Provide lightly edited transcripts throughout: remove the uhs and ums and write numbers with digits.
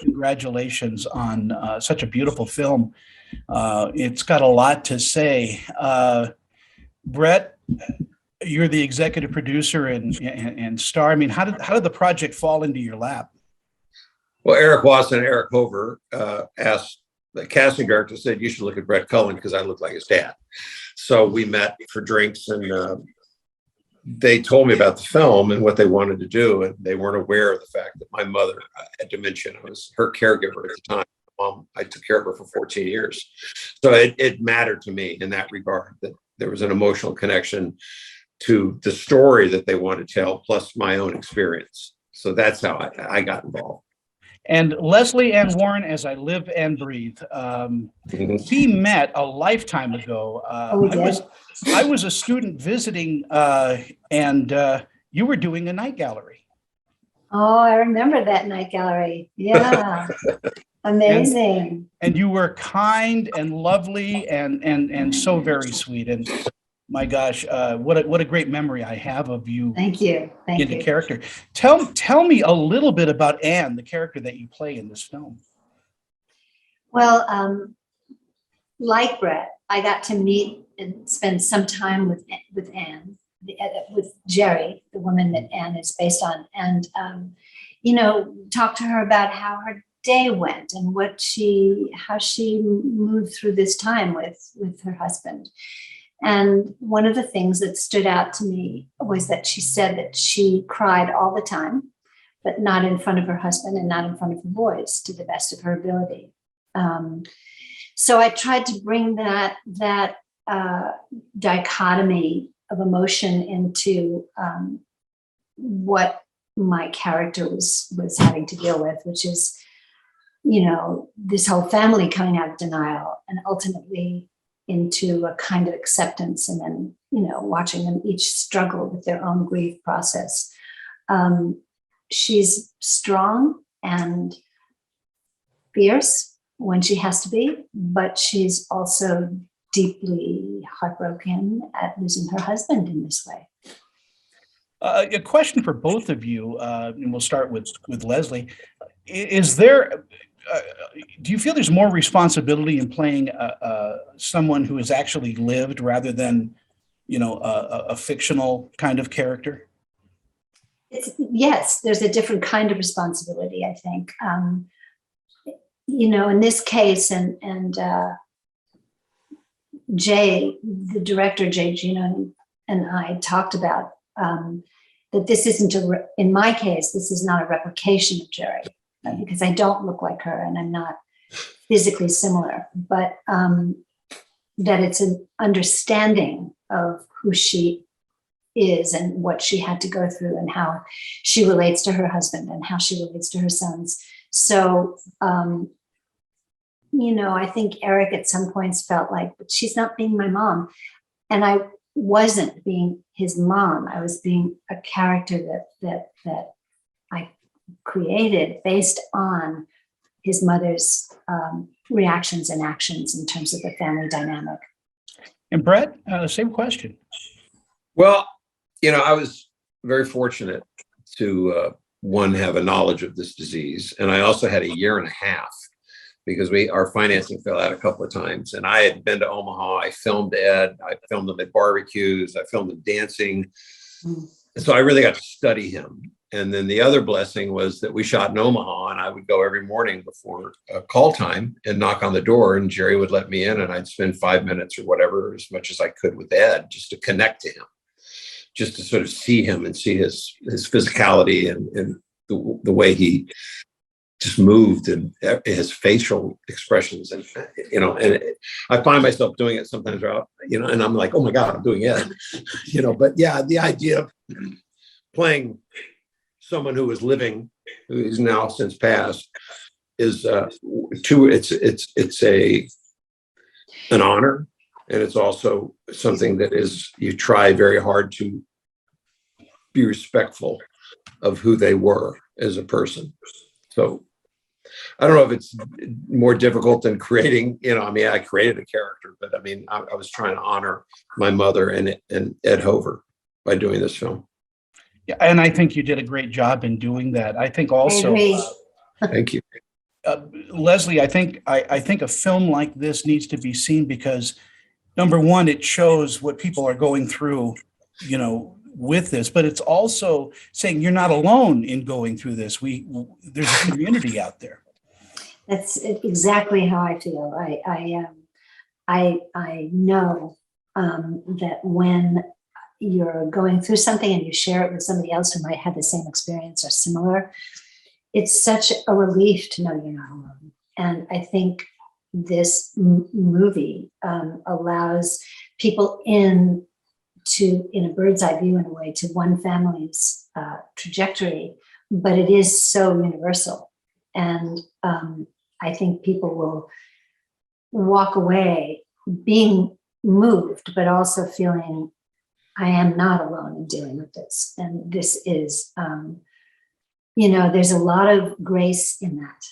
congratulations on such a beautiful film. It's got a lot to say. Brett, you're the executive producer and star. I mean, how did the project fall into your lap? Well, Eric Watson and Eric Hover asked the casting director, said, you should look at Brett Cullen because I look like his dad. So we met for drinks, and they told me about the film and what they wanted to do. And they weren't aware of the fact that my mother had dementia. I was her caregiver at the time. I took care of her for 14 years. So it mattered to me in that regard, that there was an emotional connection to the story that they wanted to tell, plus my own experience. So that's how I got involved. And Leslie Ann Warren, As I Live and Breathe. We met a lifetime ago. I was a student visiting, and you were doing a night gallery. Oh, I remember that night gallery. Yeah. Amazing. And you were kind and lovely and so very sweet. And my gosh, what a great memory I have of you. Thank you. Thank in you. the character. Tell me a little bit about Anne, the character that you play in this film. Well, like Brett, I got to meet and spend some time with Anne, with Jerry, the woman that Anne is based on, and talk to her about how her day went and how she moved through this time with her husband. And one of the things that stood out to me was that she said that she cried all the time, but not in front of her husband and not in front of her boys, to the best of her ability. So I tried to bring that dichotomy of emotion into what my character was having to deal with, which is, this whole family coming out of denial and ultimately into a kind of acceptance, and then, watching them each struggle with their own grief process. She's strong and fierce when she has to be, but she's also deeply heartbroken at losing her husband in this way. A question for both of you, and we'll start with Leslie. Is there, do you feel there's more responsibility in playing someone who has actually lived rather than, a fictional kind of character? Yes, there's a different kind of responsibility, I think. In this case, and Jay, the director, Jay Gino, and I talked about that this isn't, in my case, this is not a replication of Jerry, because I don't look like her and I'm not physically similar, but that it's an understanding of who she is and what she had to go through and how she relates to her husband and how she relates to her sons. So, I think Eric at some points felt like, but she's not being my mom. And I wasn't being his mom. I was being a character that I created based on his mother's reactions and actions in terms of the family dynamic. And Brett, same question. Well, I was very fortunate to, one, have a knowledge of this disease. And I also had a year and a half, because our financing fell out a couple of times. And I had been to Omaha. I filmed Ed. I filmed him at barbecues. I filmed him dancing. And so I really got to study him. And then the other blessing was that we shot in Omaha, and I would go every morning before call time and knock on the door, and Jerry would let me in, and I'd spend 5 minutes or whatever, as much as I could, with Ed, just to connect to him, just to sort of see him and see his physicality and the way he just moved, and his facial expressions. And, I find myself doing it sometimes, and I'm like, oh my God, I'm doing it, but yeah, the idea of playing someone who is living, who is now since passed, is it's an honor. And it's also something that you try very hard to be respectful of who they were as a person. So I don't know if it's more difficult than creating, I created a character, but I was trying to honor my mother and Ed Hover by doing this film. Yeah, and I think you did a great job in doing that. I think also, thank you. Leslie, I think a film like this needs to be seen because number one, it shows what people are going through, with this, but it's also saying you're not alone in going through this. There's a community out there. That's exactly how I feel. I know that when you're going through something and you share it with somebody else who might have the same experience or similar, it's such a relief to know you're not alone. And I think this movie allows people in a bird's eye view, in a way, to one family's trajectory, but it is so universal. And I think people will walk away being moved, but also feeling I am not alone in dealing with this. And this is, there's a lot of grace in that.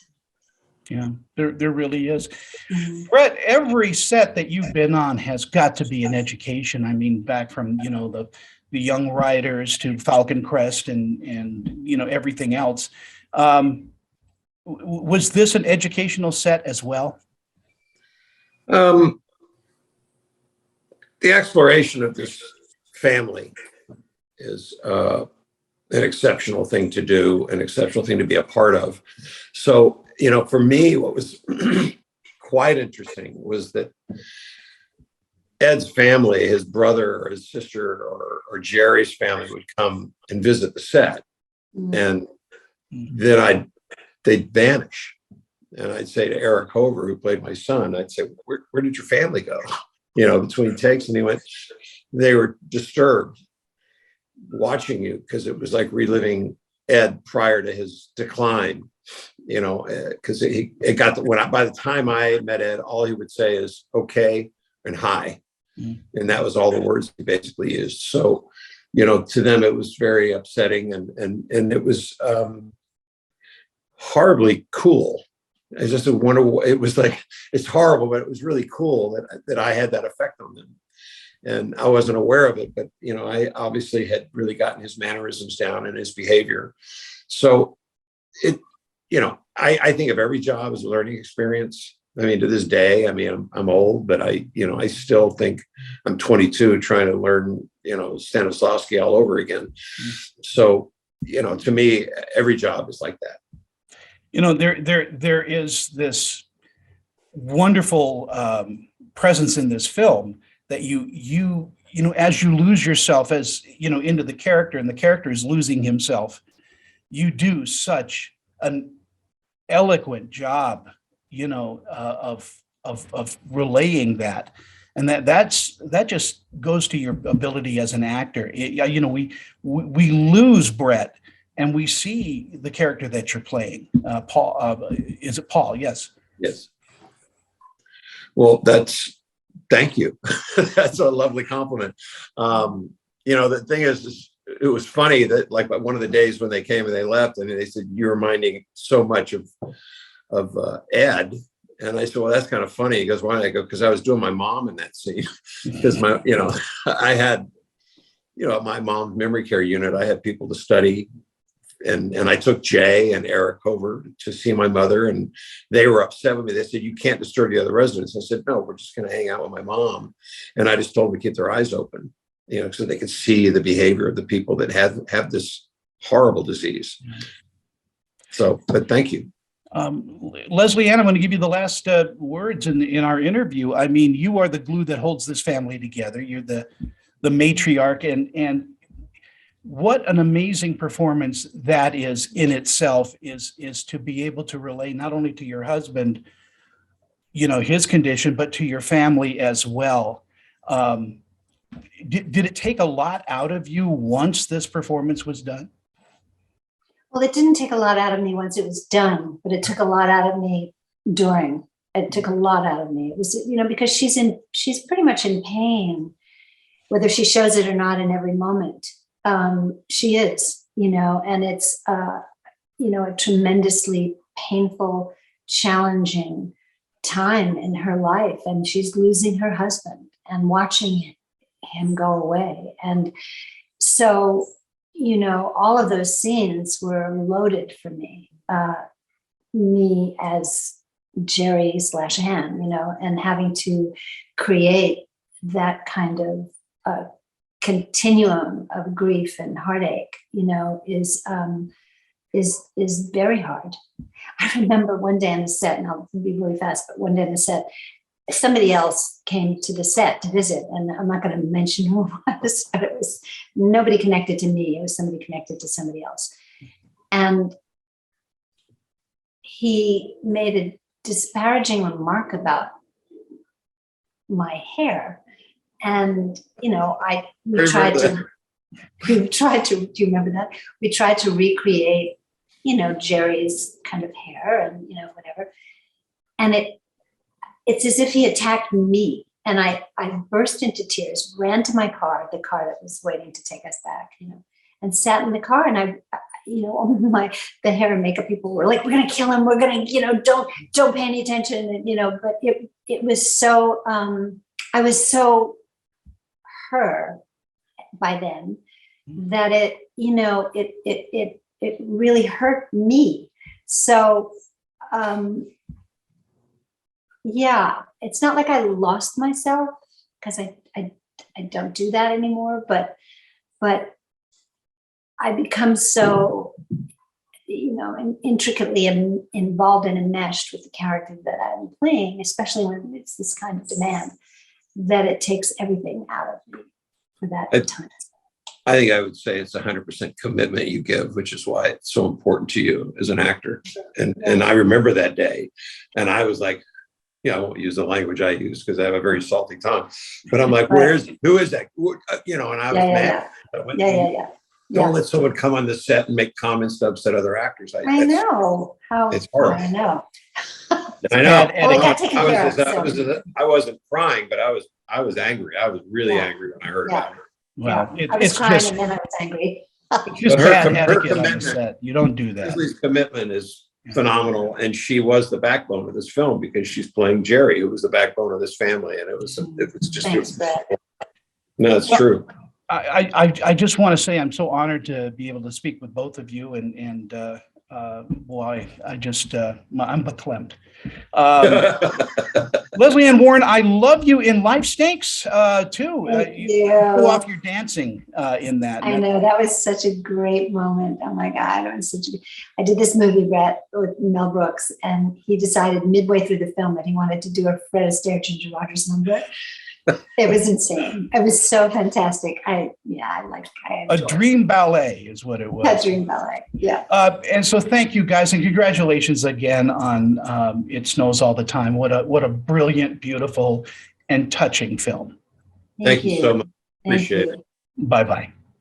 Yeah, there really is. Mhm. Brett, every set that you've been on has got to be an education. I mean, back from, the Young Riders to Falcon Crest and everything else. Was this an educational set as well? The exploration of this family is an exceptional thing to do, an exceptional thing to be a part of. So, for me, what was quite interesting was that Ed's family, his brother or his sister or Jerry's family would come and visit the set. And then they'd vanish. And I'd say to Eric Hover, who played my son, I'd say, where did your family go? Between takes. And he went, they were disturbed watching you because it was like reliving Ed prior to his decline, because by the time I met Ed, all he would say is okay and hi. And that was all the words he basically used. So, to them, it was very upsetting and it was horribly cool. I just wonder, it was like, it's horrible, but it was really cool that I had that effect on them. And I wasn't aware of it, but, I obviously had really gotten his mannerisms down and his behavior. So I think of every job as a learning experience. I mean, to this day, I'm old, but I still think I'm 22 trying to learn, Stanislavski all over again. So, to me, every job is like that. There is this wonderful presence in this film that you as you lose yourself into the character, and the character is losing himself, you do such an eloquent job, of relaying that, and that just goes to your ability as an actor. We lose Brett, and we see the character that you're playing. Paul, is it Paul? Yes. Yes. Well, thank you. That's a lovely compliment. The thing is, it was funny that like one of the days when they came and they left, and they said, you're reminding so much of Ed. And I said, well, that's kind of funny. He goes, why? I go, because I was doing my mom in that scene. Because I had, my mom's memory care unit, I had people to study. And I took Jay and Eric over to see my mother, and they were upset with me. They said, you can't disturb the other residents. I said, no, we're just going to hang out with my mom. And I just told them to keep their eyes open, so they could see the behavior of the people that have this horrible disease. So, but thank you. Leslie Ann, I'm going to give you the last words in our interview. I mean, you are the glue that holds this family together. You're the matriarch, and what an amazing performance that is in itself, is to be able to relay not only to your husband, his condition, but to your family as well. Did it take a lot out of you once this performance was done? Well, it didn't take a lot out of me once it was done, but it took a lot out of me during. It took a lot out of me. It was, because she's pretty much in pain, whether she shows it or not in every moment. She is, and it's, a tremendously painful, challenging time in her life. And she's losing her husband and watching him go away. And so, all of those scenes were loaded for me. me as Jerry / Anne, and having to create that kind of continuum of grief and heartache, is very hard. I remember one day on the set, and I'll be really fast, but one day on the set, somebody else came to the set to visit, and I'm not going to mention who it was, but it was nobody connected to me. It was somebody connected to somebody else. And he made a disparaging remark about my hair. And, we tried to, do you remember that? We tried to recreate, Jerry's kind of hair and, whatever. And it's as if he attacked me. And I burst into tears, ran to my car, the car that was waiting to take us back, and sat in the car. And the hair and makeup people were like, we're going to kill him. We're going to, don't pay any attention. And, but it was so, I was so hurt by then that it really hurt me. So, yeah, it's not like I lost myself, because I don't do that anymore, but I become so, intricately involved and enmeshed with the character that I'm playing, especially when it's this kind of demand, that it takes everything out of me for that time. I think I would say it's 100% commitment you give, which is why it's so important to you as an actor. And I remember that day, and I was like, I won't use the language I use because I have a very salty tongue, but I'm like, who is that? And I was mad. Don't let someone come on the set and make comments to upset other actors. I know how it's hard. I know. I know. Well, I got taken care of. I wasn't crying, but I was angry. I was really angry when I heard about it. Well, I was crying and then I was angry. It's just bad etiquette on the set. You don't do that. Leslie's commitment is phenomenal, and she was the backbone of this film because she's playing Jerry, who was the backbone of this family, and it was just. Thanks, Brett. No, it's true. I just want to say I'm so honored to be able to speak with both of you, and boy, I'm beklemmed. Leslie Ann Warren, I love you in Life Stinks too. You pull off your dancing in that. I know, that was such a great moment. Oh my God, I did this movie, Brett, with Mel Brooks, and he decided midway through the film that he wanted to do a Fred Astaire, Ginger Rogers number. It was insane. It was so fantastic. I a dream ballet is what it was. A dream ballet, yeah. And so thank you guys, and congratulations again on It Snows All the Time. What a brilliant, beautiful, and touching film. Thank you so much. Appreciate it. Bye-bye.